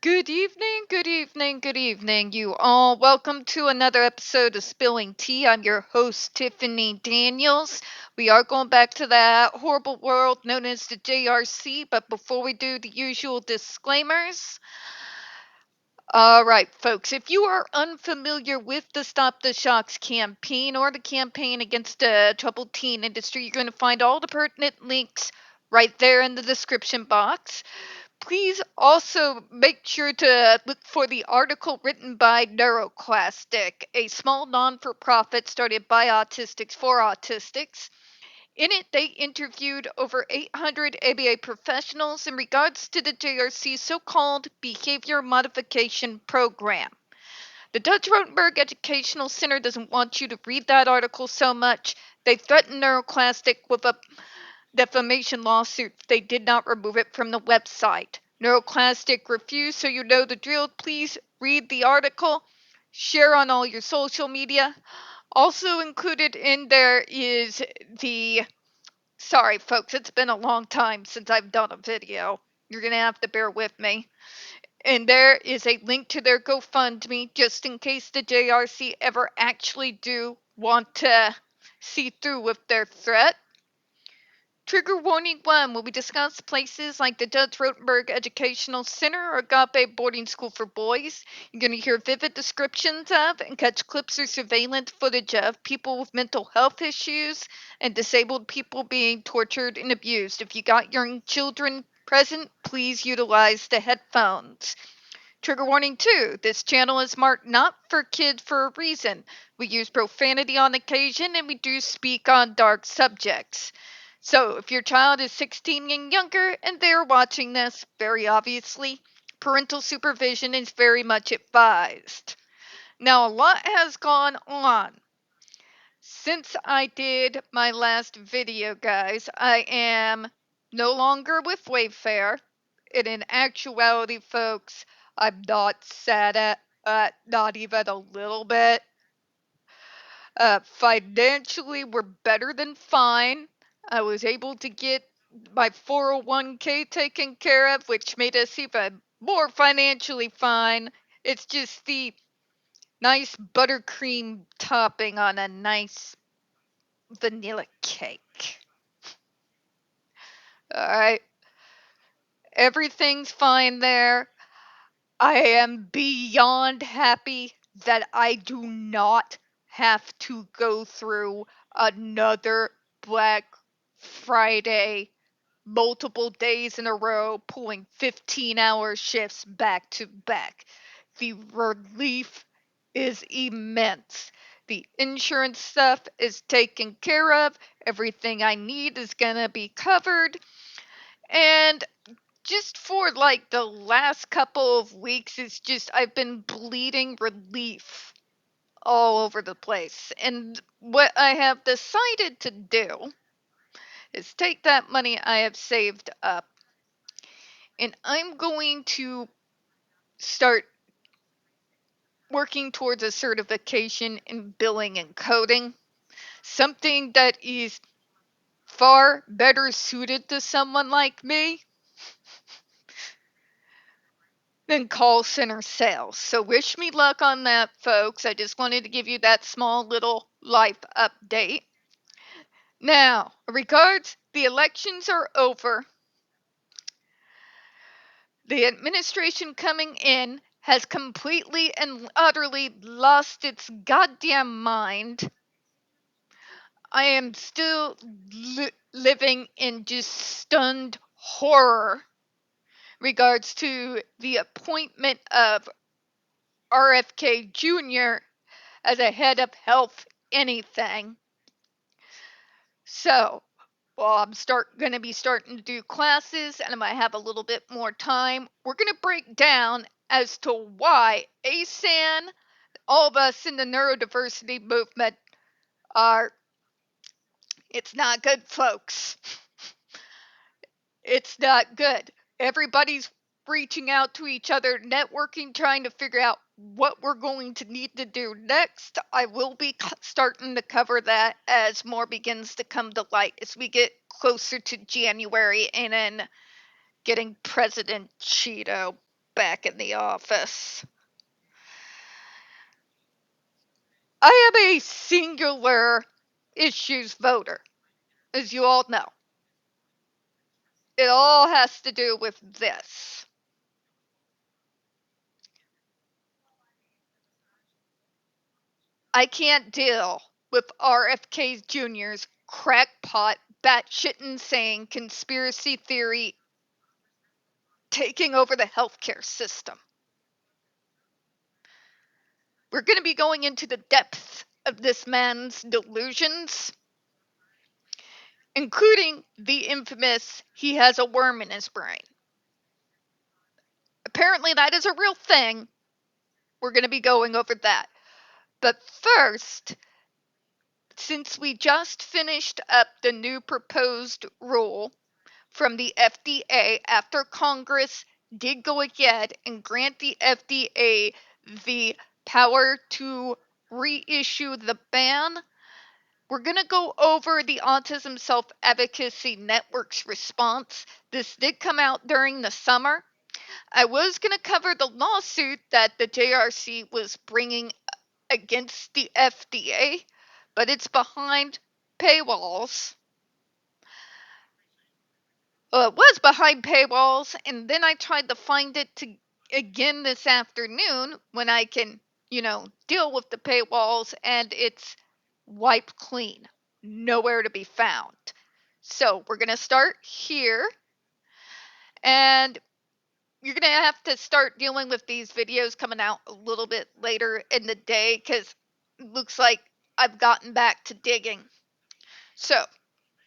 Good evening, good evening, good evening, you all. Welcome to another episode of Spilling Tea. I'm your host, Tiffany Daniels. We are going back to that horrible world known as the JRC, but before we do the usual disclaimers. All right, folks, if you are unfamiliar with the Stop the Shocks campaign or the campaign against the troubled teen industry, you're going to find all the pertinent links right there in the description box. Please also make sure to look for the article written by NeuroClastic, a small non-for-profit started by autistics for autistics. In it, they interviewed over 800 ABA professionals in regards to the JRC's so-called behavior modification program. The Dutch Rotenberg Educational Center doesn't want you to read that article so much. They threatened NeuroClastic with a defamation lawsuit. They did not remove it from the website. NeuroClastic refused, so you know the drill. Please read the article, share on all your social media. Also included in there is the... Sorry, folks, it's been a long time since I've done a video. You're going to have to bear with me. And there is a link to their GoFundMe just in case the JRC ever actually do want to see through with their threat. Trigger warning 1, when we discuss places like the Dutch Rotenberg Educational Center or Agape Boarding School for Boys, you're going to hear vivid descriptions of and catch clips or surveillance footage of people with mental health issues and disabled people being tortured and abused. If you got young children present, please utilize the headphones. Trigger warning 2, this channel is marked not for kids for a reason. We use profanity on occasion and we do speak on dark subjects. So, if your child is 16 and younger and they're watching this, very obviously, parental supervision is very much advised. Now, a lot has gone on since I did my last video, guys. I am no longer with Wayfair, and in actuality, folks, I'm not sad at not even a little bit. Financially, we're better than fine. I was able to get my 401k taken care of, which made us even more financially fine. It's just the nice buttercream topping on a nice vanilla cake. Alright, everything's fine there. I am beyond happy that I do not have to go through another Black Friday, multiple days in a row, pulling 15-hour shifts back to back. The relief is immense. The insurance stuff is taken care of. Everything I need is going to be covered. And just for like the last couple of weeks, it's just I've been bleeding relief all over the place. And what I have decided to do is take that money I have saved up and I'm going to start working towards a certification in billing and coding, something that is far better suited to someone like me than call center sales. So wish me luck on that, folks. I just wanted to give you that small little life update. Now, regards, the elections are over. The administration coming in has completely and utterly lost its goddamn mind. I am still living in just stunned horror regards to the appointment of RFK Jr. as a head of health anything. So, well, I'm going to be starting to do classes and I might have a little bit more time. We're going to break down as to why ASAN, all of us in the neurodiversity movement, are... It's not good, folks. It's not good. Everybody's reaching out to each other, networking, trying to figure out what we're going to need to do next. I will be starting to cover that as more begins to come to light as we get closer to January and then getting President Cheeto back in the office. I am a singular issues voter, as you all know. It all has to do with this. I can't deal with RFK Jr.'s crackpot, batshit insane conspiracy theory taking over the healthcare system. We're going to be going into the depths of this man's delusions, including the infamous he has a worm in his brain. Apparently, that is a real thing. We're going to be going over that. But first, since we just finished up the new proposed rule from the FDA after Congress did go ahead and grant the FDA the power to reissue the ban, we're going to go over the Autism Self-Advocacy Network's response. This did come out during the summer. I was going to cover the lawsuit that the JRC was bringing against the FDA, but it's behind paywalls. It was behind paywalls, and then I tried to find it again this afternoon when I can, deal with the paywalls, and it's wiped clean. Nowhere to be found. So we're going to start here, and you're going to have to start dealing with these videos coming out a little bit later in the day because it looks like I've gotten back to digging. So,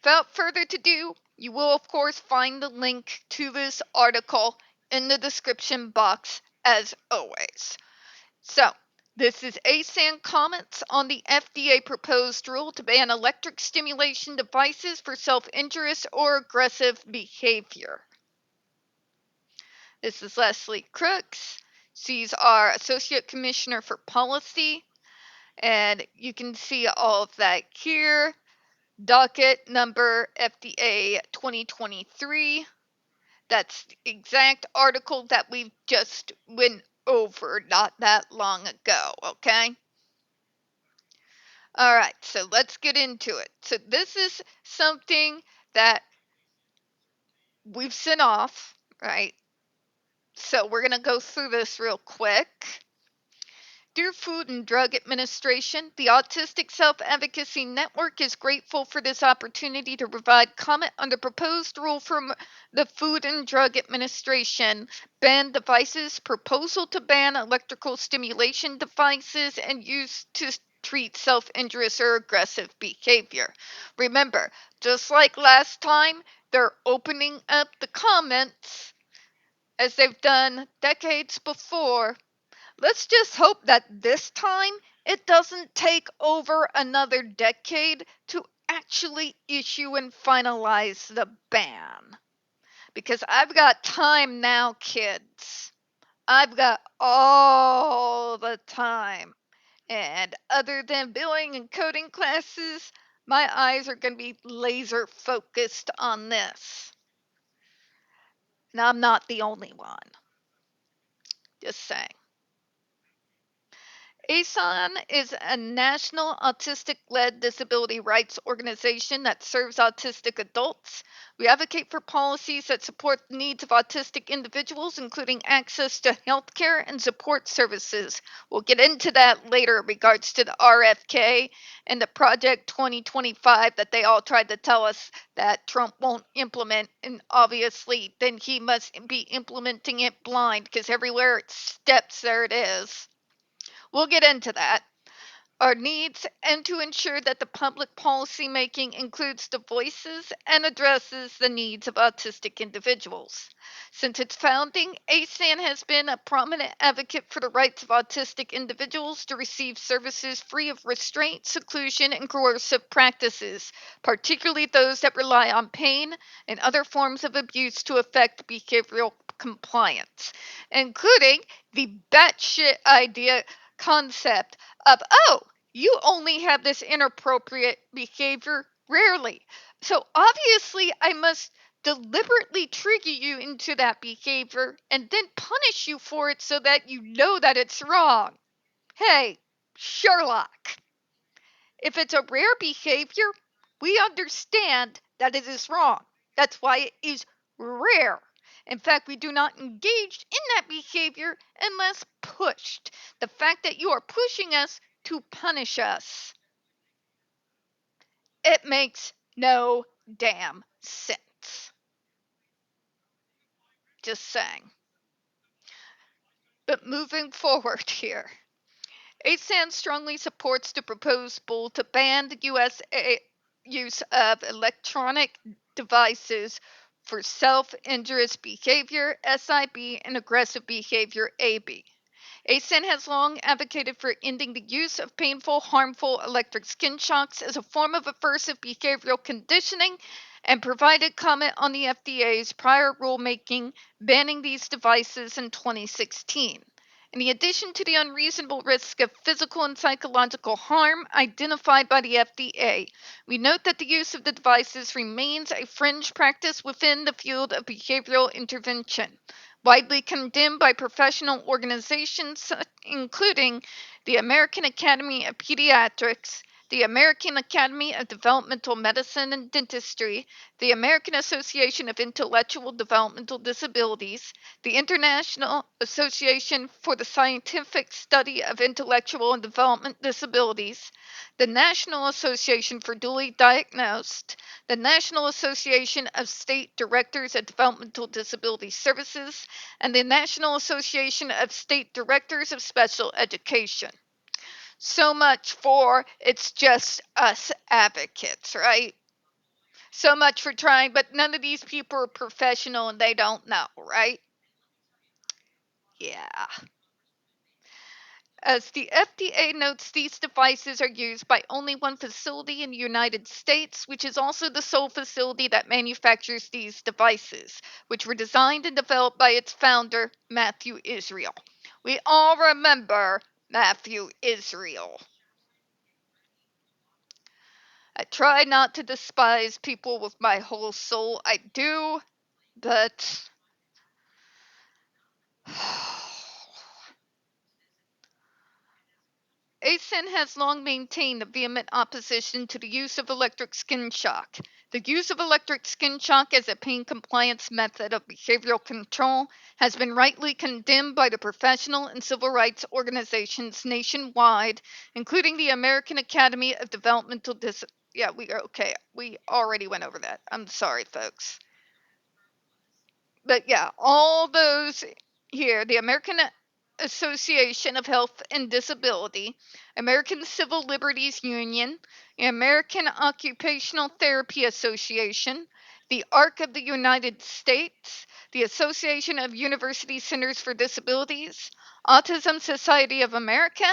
without further ado, you will of course find the link to this article in the description box as always. So, this is ASAN comments on the FDA proposed rule to ban electric stimulation devices for self-injurious or aggressive behavior. This is Leslie Crooks. She's our Associate Commissioner for Policy, and you can see all of that here. Docket number FDA 2023. That's the exact article that we just went over not that long ago, okay? All right, so let's get into it. So this is something that we've sent off, right? So we're going to go through this real quick. Dear Food and Drug Administration, the Autistic Self-Advocacy Network is grateful for this opportunity to provide comment on the proposed rule from the Food and Drug Administration ban devices proposal to ban electrical stimulation devices and use to treat self-injurious or aggressive behavior. Remember, just like last time, they're opening up the comments as they've done decades before. Let's just hope that this time it doesn't take over another decade to actually issue and finalize the ban. Because I've got time now, kids. I've got all the time. And other than billing and coding classes, my eyes are going to be laser focused on this. Now, I'm not the only one. Just saying. ASAN is a national autistic-led disability rights organization that serves autistic adults. We advocate for policies that support the needs of autistic individuals, including access to healthcare and support services. We'll get into that later in regards to the RFK and the Project 2025 that they all tried to tell us that Trump won't implement, and obviously then he must be implementing it blind because everywhere it steps, there it is. We'll get into that. Our needs and to ensure that the public policy making includes the voices and addresses the needs of autistic individuals. Since its founding, ASAN has been a prominent advocate for the rights of autistic individuals to receive services free of restraint, seclusion, and coercive practices, particularly those that rely on pain and other forms of abuse to affect behavioral compliance, including the batshit idea concept of, oh, you only have this inappropriate behavior rarely. So obviously, I must deliberately trigger you into that behavior and then punish you for it so that you know that it's wrong. Hey, Sherlock, if it's a rare behavior, we understand that it is wrong. That's why it is rare. In fact, we do not engage in that behavior unless pushed. The fact that you are pushing us to punish us, it makes no damn sense. Just saying. But moving forward here, ASAN strongly supports the proposed bill to ban the U.S. use of electronic devices for self-injurious behavior, SIB, and aggressive behavior, AB. ASAN has long advocated for ending the use of painful, harmful electric skin shocks as a form of aversive behavioral conditioning and provided comment on the FDA's prior rulemaking banning these devices in 2016. In addition to the unreasonable risk of physical and psychological harm identified by the FDA, we note that the use of the devices remains a fringe practice within the field of behavioral intervention, widely condemned by professional organizations including the American Academy of Pediatrics, the American Academy of Developmental Medicine and Dentistry, the American Association of Intellectual Developmental Disabilities, the International Association for the Scientific Study of Intellectual and Development Disabilities, the National Association for Dually Diagnosed, the National Association of State Directors of Developmental Disability Services, and the National Association of State Directors of Special Education. So much for it's just us advocates, right? So much for trying, but none of these people are professional and they don't know, right? Yeah. As the FDA notes, these devices are used by only one facility in the United States, which is also the sole facility that manufactures these devices, which were designed and developed by its founder, Matthew Israel. We all remember Matthew Israel. I try not to despise people with my whole soul. I do, but ASAN has long maintained a vehement opposition to the use of electric skin shock. The use of electric skin shock as a pain compliance method of behavioral control has been rightly condemned by the professional and civil rights organizations nationwide, including the American Academy of Developmental Yeah, we are okay. We already went over that. I'm sorry, folks. But yeah, all those here, the American Association of Health and Disability, American Civil Liberties Union, the American Occupational Therapy Association, the ARC of the United States, the Association of University Centers for Disabilities, Autism Society of America,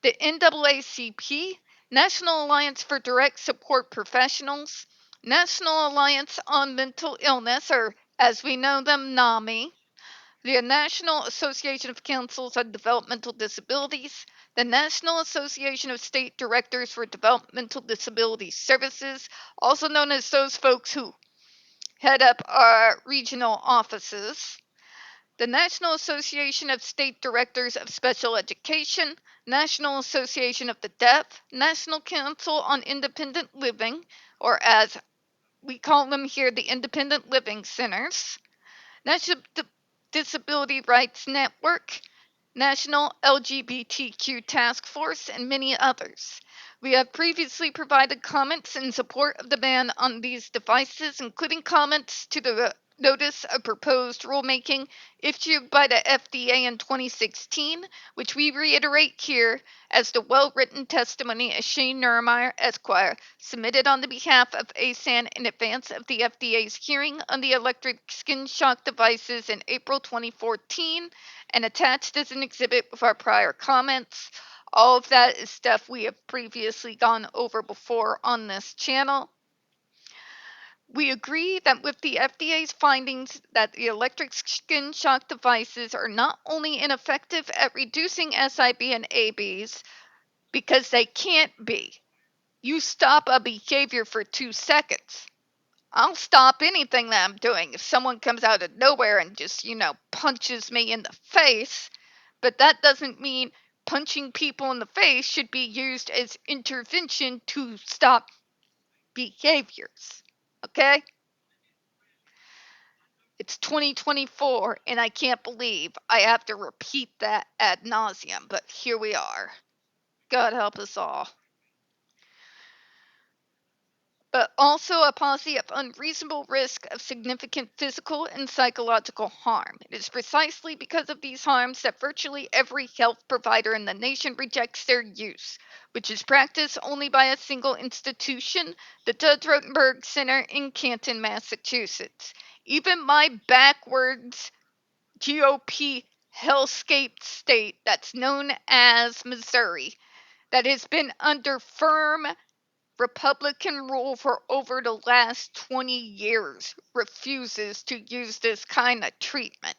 the NAACP, National Alliance for Direct Support Professionals, National Alliance on Mental Illness, or as we know them, NAMI, the National Association of Councils on Developmental Disabilities, the National Association of State Directors for Developmental Disability Services, also known as those folks who head up our regional offices, the National Association of State Directors of Special Education, National Association of the Deaf, National Council on Independent Living, or as we call them here, the Independent Living Centers, National Disability Rights Network, National LGBTQ Task Force, and many others. We have previously provided comments in support of the ban on these devices, including comments to the notice of proposed rulemaking issued by the FDA in 2016, which we reiterate here as the well-written testimony of Shane Neumeyer, Esquire, submitted on the behalf of ASAN in advance of the FDA's hearing on the electric skin shock devices in April 2014, and attached as an exhibit with our prior comments. All of that is stuff we have previously gone over before on this channel. We agree that with the FDA's findings that the electric skin shock devices are not only ineffective at reducing SIB and ABs, because they can't be. You stop a behavior for 2 seconds. I'll stop anything that I'm doing if someone comes out of nowhere and just, punches me in the face. But that doesn't mean punching people in the face should be used as intervention to stop behaviors. Okay? It's 2024, and I can't believe I have to repeat that ad nauseum, but here we are. God help us all. But also a policy of unreasonable risk of significant physical and psychological harm. It is precisely because of these harms that virtually every health provider in the nation rejects their use, which is practiced only by a single institution, the Judge Rotenberg Center in Canton, Massachusetts. Even my backwards GOP hellscape state that's known as Missouri, that has been under firm Republican rule for over the last 20 years, refuses to use this kind of treatment.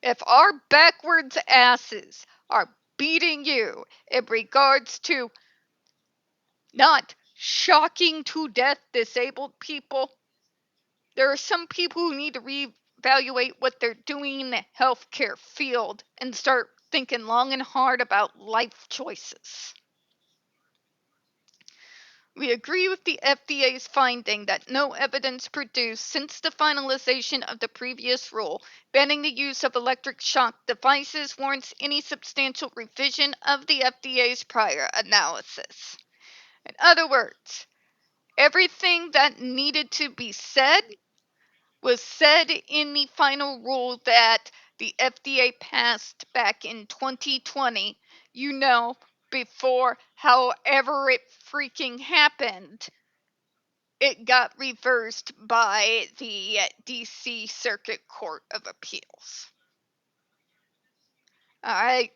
If our backwards asses are beating you in regards to not shocking to death disabled people, there are some people who need to reevaluate what they're doing in the healthcare field and start thinking long and hard about life choices. We agree with the FDA's finding that no evidence produced since the finalization of the previous rule banning the use of electric shock devices warrants any substantial revision of the FDA's prior analysis. In other words, everything that needed to be said was said in the final rule that the FDA passed back in 2020, before however it freaking happened, it got reversed by the DC Circuit Court of Appeals. All right.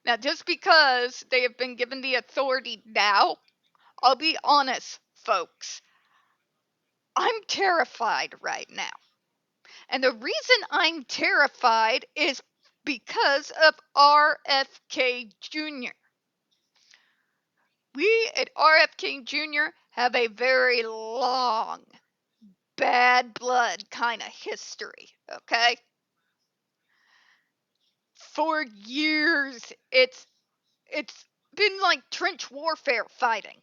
Now, just because they have been given the authority now, I'll be honest, folks, I'm terrified right now. And the reason I'm terrified is because of RFK Jr. We at RFK Jr. have a very long, bad blood kind of history, okay? For years, it's been like trench warfare fighting,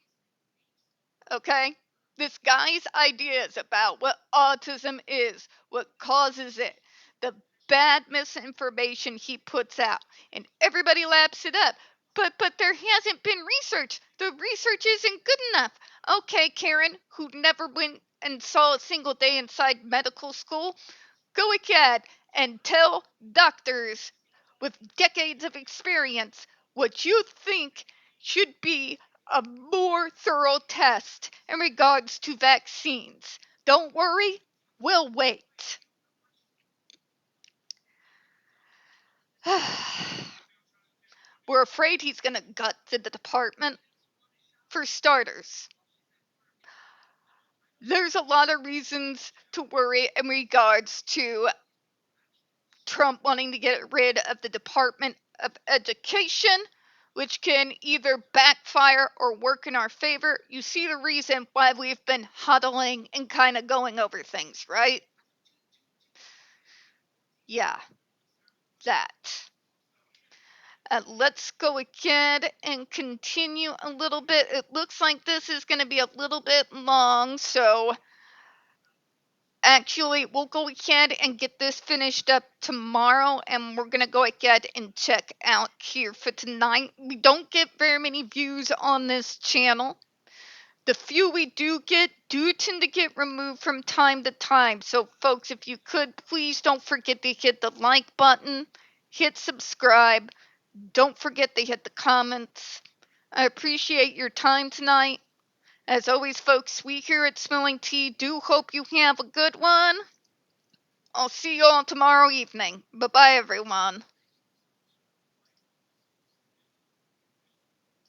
okay? This guy's ideas about what autism is, what causes it, the bad misinformation he puts out, and everybody laps it up. But there hasn't been research. The research isn't good enough. Okay, Karen, who never went and saw a single day inside medical school, go ahead and tell doctors with decades of experience what you think should be a more thorough test in regards to vaccines. Don't worry, we'll wait. We're afraid he's going to gut the department. For starters, there's a lot of reasons to worry in regards to Trump wanting to get rid of the Department of Education, which can either backfire or work in our favor. You see the reason why we've been huddling and kind of going over things, right? Yeah, that. Let's go ahead and continue a little bit. It looks like this is going to be a little bit long, so actually, we'll go ahead and get this finished up tomorrow, and we're going to go ahead and check out here for tonight. We don't get very many views on this channel. The few we do tend to get removed from time to time. So, folks, if you could, please don't forget to hit the like button, hit subscribe. Don't forget to hit the comments. I appreciate your time tonight. As always, folks, we here at Spilling Tea do hope you have a good one. I'll see you all tomorrow evening. Bye-bye, everyone.